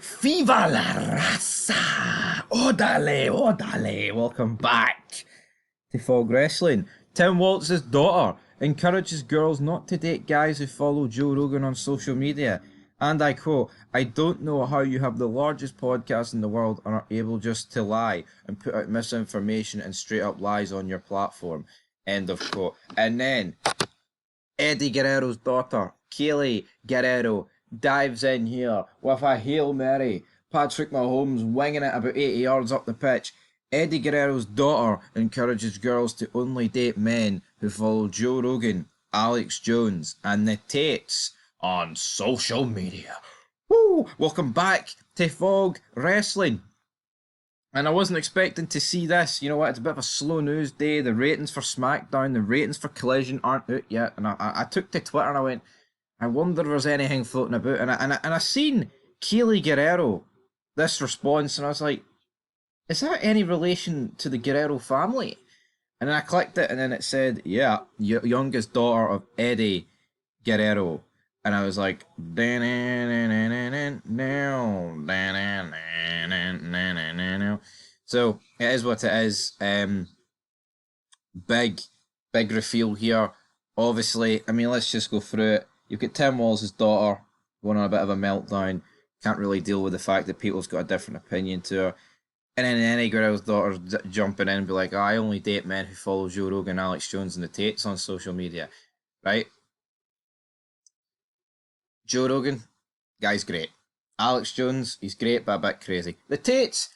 Viva la raza! Odale, odale! Welcome back to Fog Wrestling. Tim Walz's daughter encourages girls not to date guys who follow Joe Rogan on social media. And I quote, I don't know how you have the largest podcast in the world and are able just to lie and put out misinformation and straight up lies on your platform. End of quote. And then Eddie Guerrero's daughter, Kaylee Guerrero, dives in here with a Hail Mary. Patrick Mahomes winging it about 80 yards up the pitch. Eddie Guerrero's daughter encourages girls to only date men who follow Joe Rogan, Alex Jones, and the Tates on social media. Woo! Welcome back to Fog Wrestling. And I wasn't expecting to see this. You know what? It's a bit of a slow news day. The ratings for SmackDown, the ratings for Collision aren't out yet. And I took to Twitter and I went, I wonder if there's anything floating about. And I seen Kaylee Guerrero, this response, and I was like, is that any relation to the Guerrero family? And then I clicked it, and then it said, yeah, youngest daughter of Eddie Guerrero. And I was like, so it is what it is. Big reveal here. Obviously, I mean, let's just go through it. You've got Tim Walz's daughter going on a bit of a meltdown. Can't really deal with the fact that people's got a different opinion to her. And then Eddie Guerrero's daughter's jumping in and be like, I only date men who follow Joe Rogan, Alex Jones, and the Tates on social media. Right? Joe Rogan, guy's great. Alex Jones, he's great, but a bit crazy. The Tates,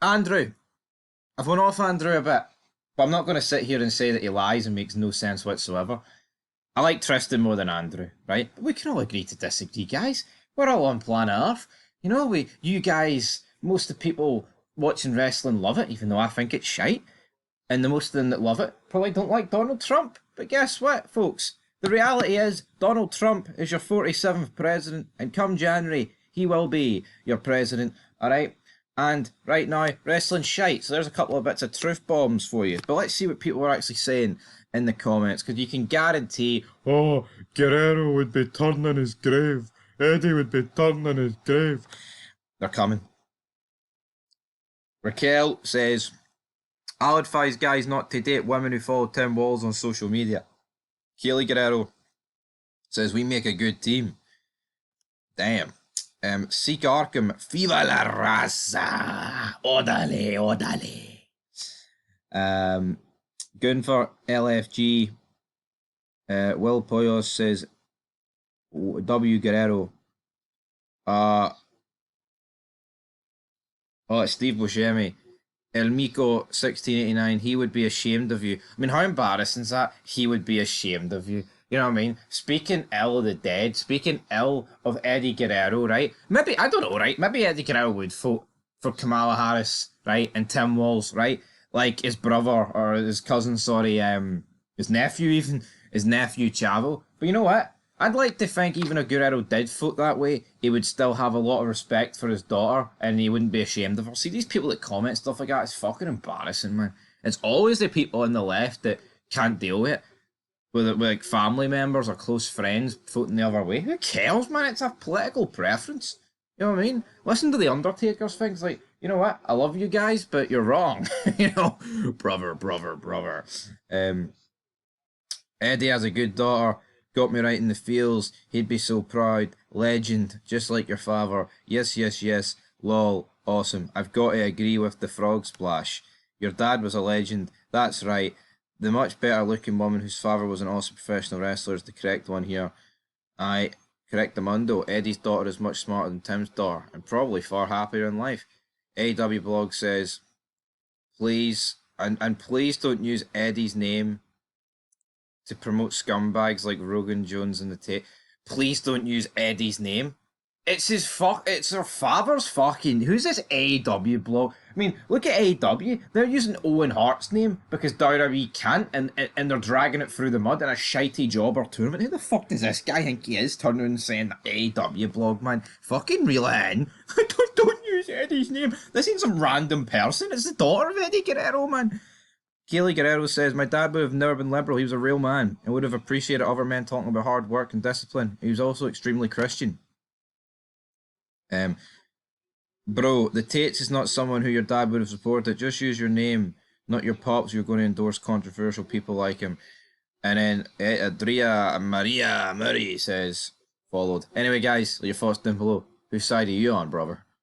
Andrew. I've went off Andrew a bit, but I'm not going to sit here and say that he lies and makes no sense whatsoever. I like Tristan more than Andrew, right? But we can all agree to disagree, guys. We're all on planet Earth. You know, you guys, most of the people watching wrestling love it, even though I think it's shite. And the most of them that love it probably don't like Donald Trump. But guess what, folks? The reality is, Donald Trump is your 47th president, and come January, he will be your president, alright? And right now, wrestling's shite, so there's a couple of bits of truth bombs for you. But let's see what people are actually saying in the comments, because you can guarantee, oh, Guerrero would be turning his grave. Eddie would be turning his grave. They're coming. Raquel says, I'll advise guys not to date women who follow Tim Walz on social media. Kaylee Guerrero says, we make a good team. Damn. Seek Arkham, Viva la raza! Odale, odale. Gunfer LFG, Will Poyos says, W Guerrero. It's Steve Buscemi. El Mico 1689, he would be ashamed of you. I mean, how embarrassing is that? He would be ashamed of you. You know what I mean? Speaking ill of the dead, speaking ill of Eddie Guerrero, right? Maybe, I don't know, right? Maybe Eddie Guerrero would vote for Kamala Harris, right? And Tim Walz, right? Like his brother, or his cousin, sorry, his nephew even, his nephew Chavo. But you know what? I'd like to think even if Guerrero did vote that way, he would still have a lot of respect for his daughter and he wouldn't be ashamed of her. See, these people that comment stuff like that, it's fucking embarrassing, man. It's always the people on the left that can't deal with it. With like family members or close friends voting the other way. Who cares, man? It's a political preference. You know what I mean? Listen to the Undertaker's things like, you know what? I love you guys, but you're wrong. You know? Brother. Eddie has a good daughter. Got me right in the feels. He'd be so proud. Legend, just like your father. Yes. Lol, awesome. I've got to agree with the frog splash. Your dad was a legend. That's right. The much better looking woman whose father was an awesome professional wrestler is the correct one here. Correct Amundo. Eddie's daughter is much smarter than Tim's daughter and probably far happier in life. AW Blog says, please, and please don't use Eddie's name to promote scumbags like Rogan, Jones, and the Tate. Please don't use Eddie's name. It's it's her father's fucking. Who's this AEW blog? I mean, look at AEW. They're using Owen Hart's name because WWE can't, and they're dragging it through the mud in a shitey job or tournament. Who the fuck does this guy think he is? Turning around and saying AEW blog, man. Fucking reel it in. Don't use Eddie's name. This ain't some random person. It's the daughter of Eddie Guerrero, man. Kaylee Guerrero says, my dad would have never been liberal. He was a real man and would have appreciated other men talking about hard work and discipline. He was also extremely Christian. Um, Bro, the Tates is not someone who your dad would have supported. Just use your name, not your pops. You're going to endorse controversial people like him. And then Adria Maria Murray says, followed. Anyway, guys, your thoughts down below. Whose side are you on, brother?